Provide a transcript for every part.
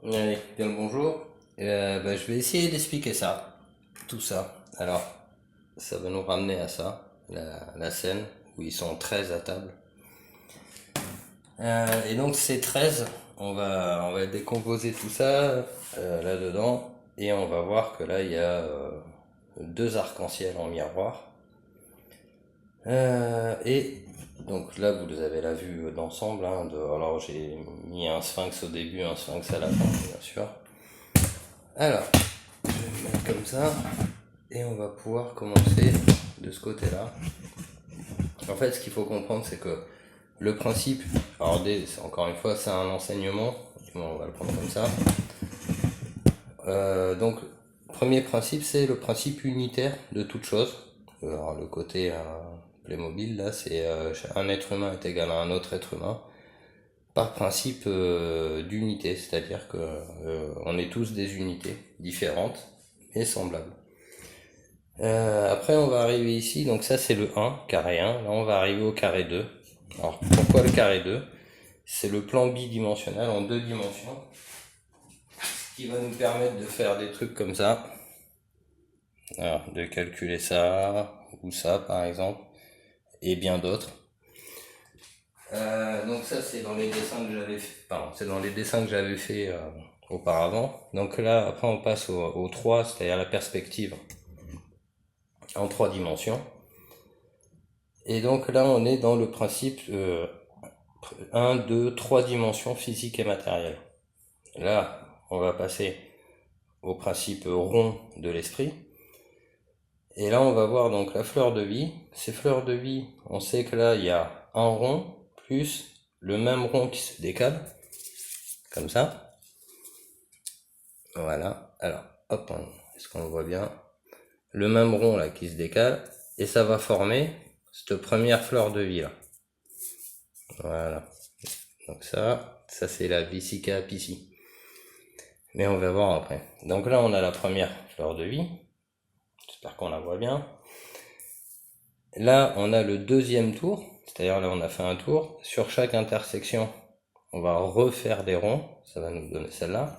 Allez, bien le bonjour. Je vais essayer d'expliquer ça, tout ça. Alors, ça va nous ramener à ça, la scène où ils sont 13 à table. Et donc ces 13, on va décomposer tout ça là-dedans et on va voir que là il y a deux arcs-en-ciel en miroir. Et donc là vous avez la vue d'ensemble. Alors j'ai mis un sphinx au début, un sphinx à la fin, bien sûr. Alors, je vais le mettre comme ça et on va pouvoir commencer de ce côté-là. En fait, ce qu'il faut comprendre, c'est que le principe, encore une fois, c'est un enseignement, on va le prendre comme ça. Donc, premier principe, c'est le principe unitaire de toute chose. Alors, le côté Playmobil, là, c'est un être humain est égal à un autre être humain par principe d'unité, c'est-à-dire que on est tous des unités différentes et semblables. Après on va arriver ici, donc ça c'est le 1, carré 1, là on va arriver au carré 2. Alors pourquoi le carré 2? C'est le plan bidimensionnel en deux dimensions qui va nous permettre de faire des trucs comme ça. Alors, de calculer ça ou ça par exemple et bien d'autres. Donc ça c'est dans les dessins que j'avais fait, c'est dans les dessins que j'avais fait auparavant. Donc là après on passe au 3, c'est-à-dire la perspective en trois dimensions. Et donc là on est dans le principe 1, 2, 3 dimensions physiques et matérielles. Là on va passer au principe rond de l'esprit. Et là on va voir donc la fleur de vie. Ces fleurs de vie, on sait que là il y a un rond plus le même rond qui se décale, comme ça. Voilà, alors hop, est-ce qu'on le voit bien? Le même rond là qui se décale, et ça va former cette première fleur de vie là. Voilà, donc ça c'est la Vesica Piscis. Mais on va voir après. Donc là on a la première fleur de vie, j'espère qu'on la voit bien. Là on a le deuxième tour, c'est-à-dire là on a fait un tour. Sur chaque intersection on va refaire des ronds, ça va nous donner celle-là.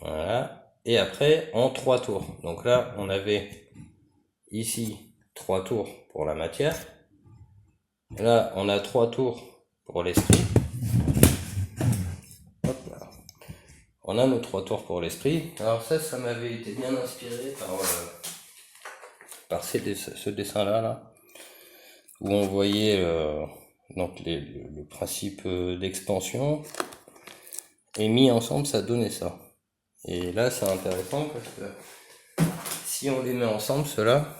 Voilà, et après en 3 tours. Donc là on avait ici 3 tours pour la matière. Là on a 3 tours pour l'esprit. On a nos 3 tours pour l'esprit. Alors ça m'avait été bien inspiré par ce dessin-là, là, où on voyait donc le principe d'expansion, et mis ensemble, ça donnait ça. Et là, c'est intéressant parce que si on les met ensemble, ceux-là,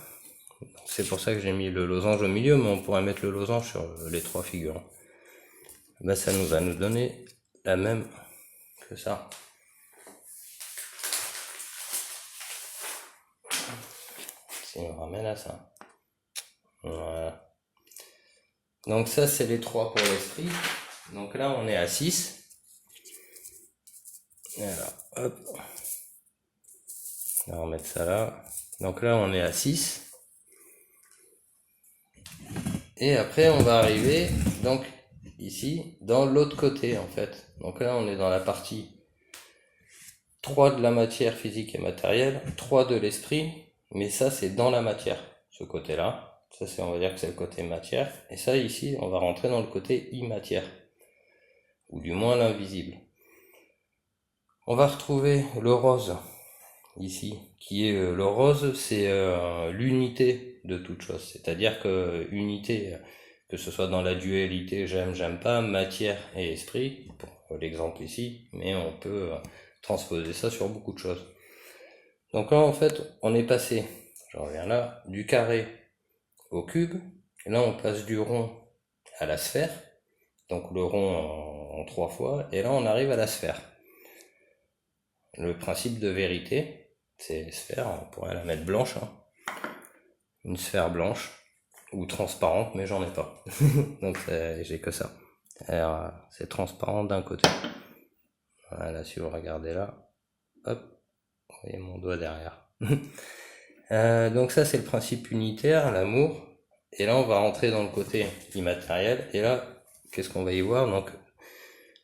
c'est pour ça que j'ai mis le losange au milieu, mais on pourrait mettre le losange sur les 3 figures. Ben, ça va nous donner la même que ça. Si on ramène à ça. Voilà. Donc ça c'est les 3 pour l'esprit. Donc là on est à 6. Voilà, hop. On va remettre ça là. Donc là on est à 6. Et après on va arriver donc ici dans l'autre côté en fait. Donc là on est dans la partie 3 de la matière physique et matérielle, 3 de l'esprit, mais ça c'est dans la matière, ce côté là. Ça c'est, on va dire que c'est le côté matière. Et ça ici on va rentrer dans le côté immatière, ou du moins l'invisible. On va retrouver le rose ici, qui est le rose, c'est l'unité de toute chose. C'est-à-dire que unité, que ce soit dans la dualité j'aime pas, matière et esprit, pour l'exemple ici, mais on peut transposer ça sur beaucoup de choses. Donc là en fait on est passé, je reviens là, du carré au cube. Et là on passe du rond à la sphère, donc le rond en 3 fois, et là on arrive à la sphère. Le principe de vérité, c'est sphère, on pourrait la mettre blanche, hein. Une sphère blanche, ou transparente, mais j'en ai pas. Donc j'ai que ça. Alors c'est transparent d'un côté. Voilà, si vous regardez là, hop, vous voyez mon doigt derrière. Donc ça c'est le principe unitaire, l'amour. Et là on va rentrer dans le côté immatériel. Et là, qu'est-ce qu'on va y voir? Donc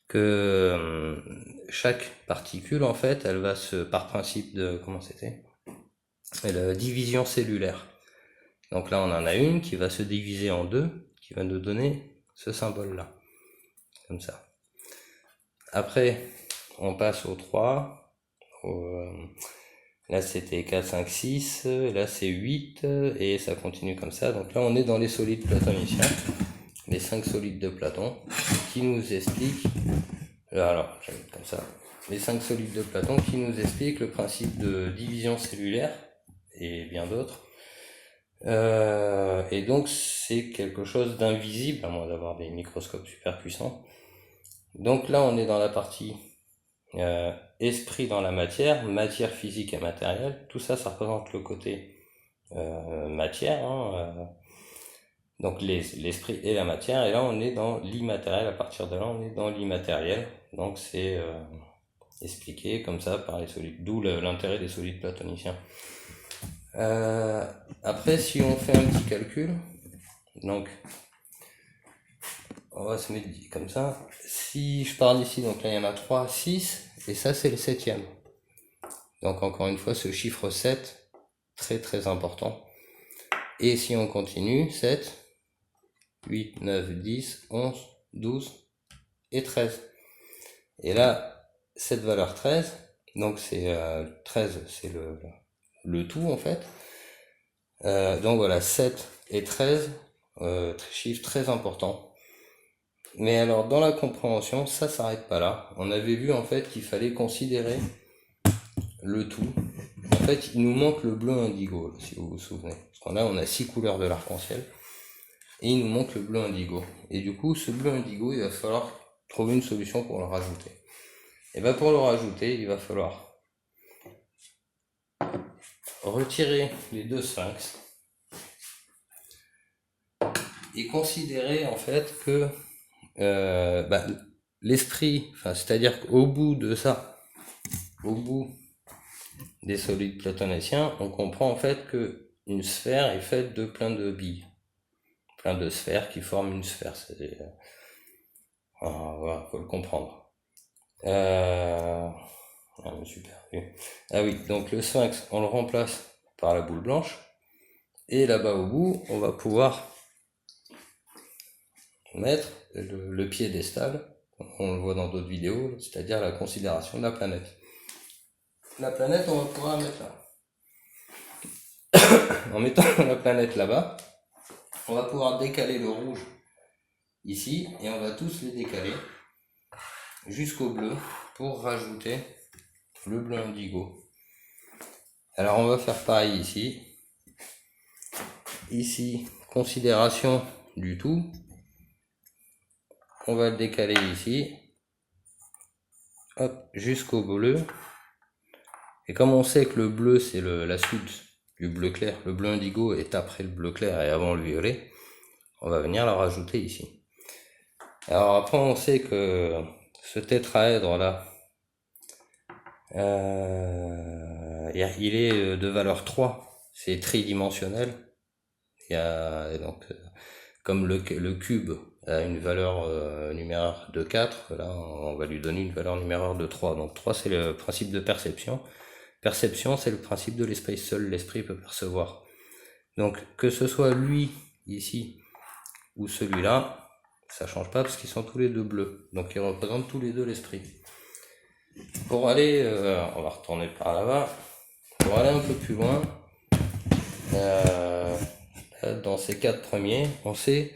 que chaque particule, en fait, elle va par principe de, comment c'était? La division cellulaire. Donc là, on en a une qui va se diviser en deux, qui va nous donner ce symbole-là. Comme ça. Après, on passe au 3. Là, c'était 4, 5, 6. Là, c'est 8. Et ça continue comme ça. Donc là, on est dans les solides platoniciens. Les 5 solides de Platon, qui nous expliquent, alors je vais mettre comme ça, les 5 solides de Platon qui nous expliquent le principe de division cellulaire et bien d'autres. Et donc c'est quelque chose d'invisible, à moins d'avoir des microscopes super puissants. Donc là on est dans la partie esprit dans la matière, matière physique et matérielle. Tout ça, ça représente le côté matière, hein, donc l'esprit et la matière, et là on est dans l'immatériel. À partir de là on est dans l'immatériel, donc c'est expliqué comme ça par les solides, d'où l'intérêt des solides platoniciens. Après, si on fait un petit calcul, donc on va se mettre comme ça, si je pars d'ici, donc là il y en a 3, 6, et ça c'est le 7e. Donc encore une fois ce chiffre 7, très très important. Et si on continue, 7, 8, 9, 10, 11, 12 et 13. Et là, cette valeur 13, donc c'est 13, c'est le tout en fait. Donc voilà, 7 et 13, chiffre très important. Mais alors dans la compréhension, ça s'arrête pas là. On avait vu en fait qu'il fallait considérer le tout. En fait, il nous manque le bleu indigo, là, si vous vous souvenez. Parce qu'on on a 6 couleurs de l'arc-en-ciel. Et il nous manque le bleu indigo. Et du coup, ce bleu indigo, il va falloir trouver une solution pour le rajouter. Et bien pour le rajouter, il va falloir retirer les deux sphinx et considérer en fait que l'esprit, c'est-à-dire qu'au bout de ça, au bout des solides platoniciens, on comprend en fait que une sphère est faite de plein de billes, plein de sphères qui forment une sphère. Voilà, faut le comprendre. Je me suis perdu. Ah oui, donc le sphinx, on le remplace par la boule blanche, et là-bas au bout, on va pouvoir mettre le piédestal, on le voit dans d'autres vidéos, c'est-à-dire la considération de la planète. La planète, on va pouvoir la mettre là. En mettant la planète là-bas, on va pouvoir décaler le rouge ici, et on va tous les décaler jusqu'au bleu pour rajouter le bleu indigo. Alors on va faire pareil ici. Ici, considération du tout. On va le décaler ici. Hop, jusqu'au bleu. Et comme on sait que le bleu c'est la suite du bleu clair, le bleu indigo est après le bleu clair et avant le violet, on va venir la rajouter ici. Alors après on sait que ce tétraèdre là, il est de valeur 3, c'est tridimensionnel. Donc, comme le cube a une valeur numéraire de 4, là on va lui donner une valeur numéraire de 3. Donc 3 c'est le principe de perception. Perception c'est le principe de l'esprit, seul l'esprit peut percevoir. Donc que ce soit lui ici ou celui-là, ça change pas parce qu'ils sont tous les deux bleus. Donc ils représentent tous les deux l'esprit. Pour aller, on va retourner par là-bas, pour aller un peu plus loin, dans ces 4 premiers, on sait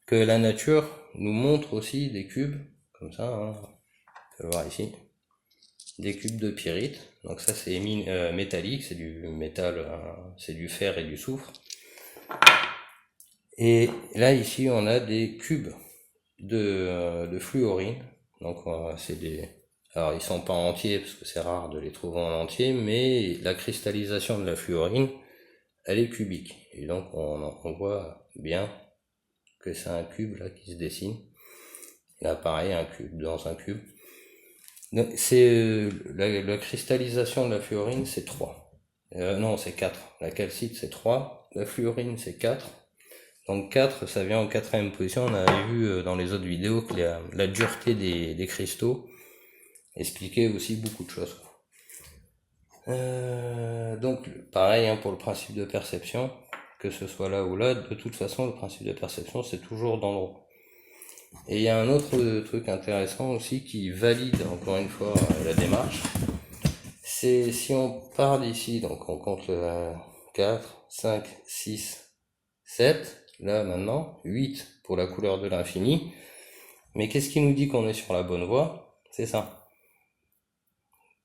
que la nature nous montre aussi des cubes, comme ça, hein, on peut le voir ici, des cubes de pyrite. Donc ça c'est métallique, c'est du métal, c'est du fer et du soufre. Et là ici on a des cubes de fluorine. Donc c'est des... Alors ils sont pas entiers parce que c'est rare de les trouver en entier, mais la cristallisation de la fluorine, elle est cubique. Et donc on voit bien que c'est un cube là qui se dessine. Là pareil, un cube dans un cube. C'est la cristallisation de la fluorine, c'est 3. Non, c'est 4. La calcite c'est 3, la fluorine c'est 4. Donc 4, ça vient en 4e position. On avait vu dans les autres vidéos que la dureté des cristaux expliquer aussi beaucoup de choses. Donc pareil hein, pour le principe de perception, que ce soit là ou là, de toute façon le principe de perception c'est toujours dans le rond. Et il y a un autre truc intéressant aussi qui valide encore une fois la démarche, c'est si on part d'ici, donc on compte le 4, 5, 6, 7, là maintenant, 8 pour la couleur de l'infini, mais qu'est-ce qui nous dit qu'on est sur la bonne voie? C'est ça.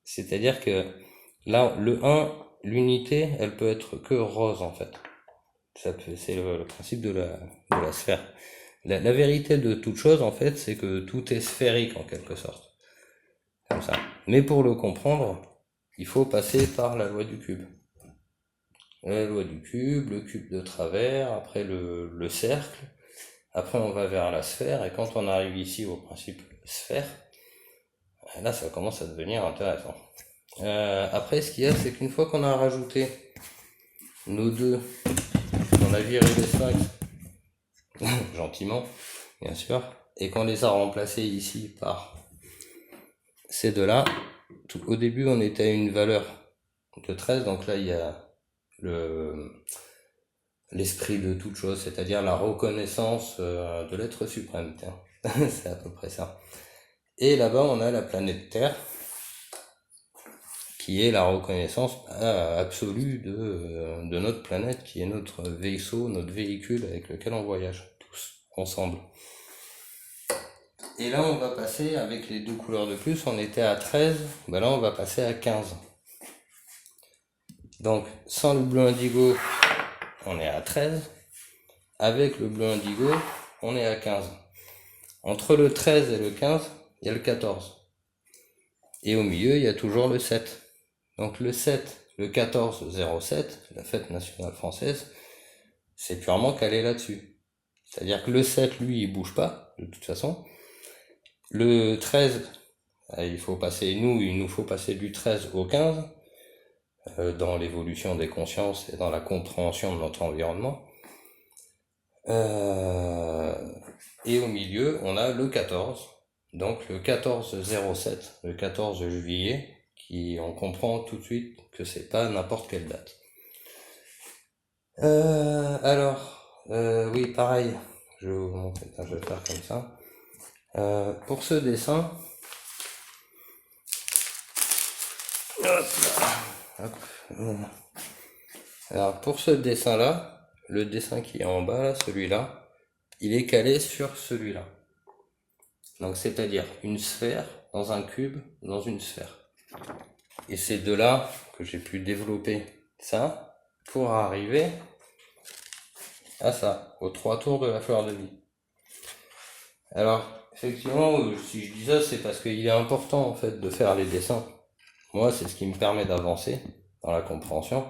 C'est-à-dire que là, le 1, l'unité, elle peut être que rose en fait. C'est le principe de la sphère. La vérité de toute chose en fait, c'est que tout est sphérique en quelque sorte. Comme ça. Mais pour le comprendre, il faut passer par la loi du cube. La loi du cube, le cube de travers, après le cercle, après on va vers la sphère, et quand on arrive ici au principe sphère, là ça commence à devenir intéressant. Après ce qu'il y a, c'est qu'une fois qu'on a rajouté nos deux, on a viré les sphinx, gentiment, bien sûr, et qu'on les a remplacés ici par ces deux-là, au début on était à une valeur de 13, donc là il y a l'esprit de toute chose, c'est-à-dire la reconnaissance de l'être suprême, c'est à peu près ça. Et là-bas on a la planète Terre, qui est la reconnaissance absolue de notre planète, qui est notre vaisseau, notre véhicule avec lequel on voyage tous ensemble. Et là on va passer avec les deux couleurs de plus, on était à 13, ben là on va passer à 15. Donc sans le bleu indigo, on est à 13. Avec le bleu indigo, on est à 15. Entre le 13 et le 15, il y a le 14. Et au milieu, il y a toujours le 7. Donc le 7, le 14-07, la fête nationale française, c'est purement calé là-dessus. C'est-à-dire que le 7, lui, il bouge pas, de toute façon. Le 13, il nous faut passer du 13 au 15, dans l'évolution des consciences et dans la compréhension de notre environnement. Et au milieu, on a le 14, donc le 14-07, le 14 juillet, on comprend tout de suite que c'est pas n'importe quelle date. Oui, pareil, je vais vous montrer, je vais faire comme ça. Pour ce dessin, alors pour ce dessin-là, le dessin qui est en bas, là, celui-là, il est calé sur celui-là. Donc c'est-à-dire une sphère dans un cube dans une sphère. Et c'est de là que j'ai pu développer ça pour arriver à ça, aux 3 tours de la fleur de vie. Alors effectivement, si je dis ça, c'est parce qu'il est important en fait de faire les dessins. Moi, c'est ce qui me permet d'avancer dans la compréhension.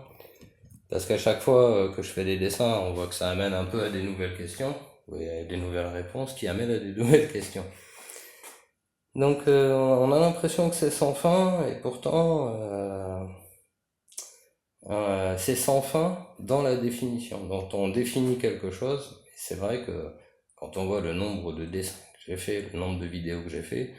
Parce qu'à chaque fois que je fais des dessins, on voit que ça amène un peu à des nouvelles questions, et à des nouvelles réponses qui amènent à des nouvelles questions. Donc on a l'impression que c'est sans fin, et pourtant c'est sans fin dans la définition. Donc on définit quelque chose, et c'est vrai que quand on voit le nombre de dessins que j'ai fait, le nombre de vidéos que j'ai fait,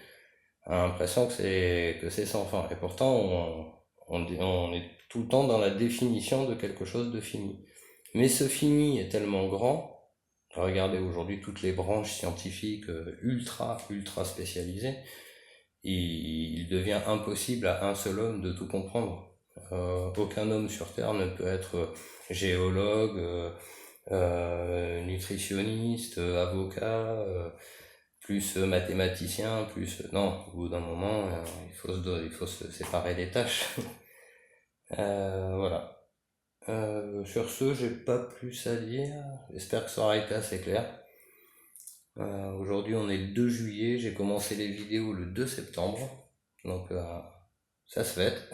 on a l'impression que c'est sans fin. Et pourtant on est tout le temps dans la définition de quelque chose de fini. Mais ce fini est tellement grand. Regardez aujourd'hui toutes les branches scientifiques ultra spécialisées, il devient impossible à un seul homme de tout comprendre. Aucun homme sur Terre ne peut être géologue, nutritionniste, avocat, plus mathématicien, non, au bout d'un moment, il faut se séparer les tâches. Voilà. Sur ce, j'ai pas plus à dire. J'espère que ça aura été assez clair. Aujourd'hui, on est le 2 juillet. J'ai commencé les vidéos le 2 septembre. Donc, ça se fête.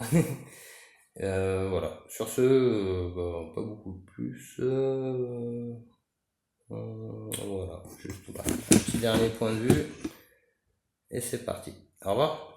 Voilà. Sur ce, pas beaucoup plus. Voilà. Juste un petit dernier point de vue. Et c'est parti. Au revoir.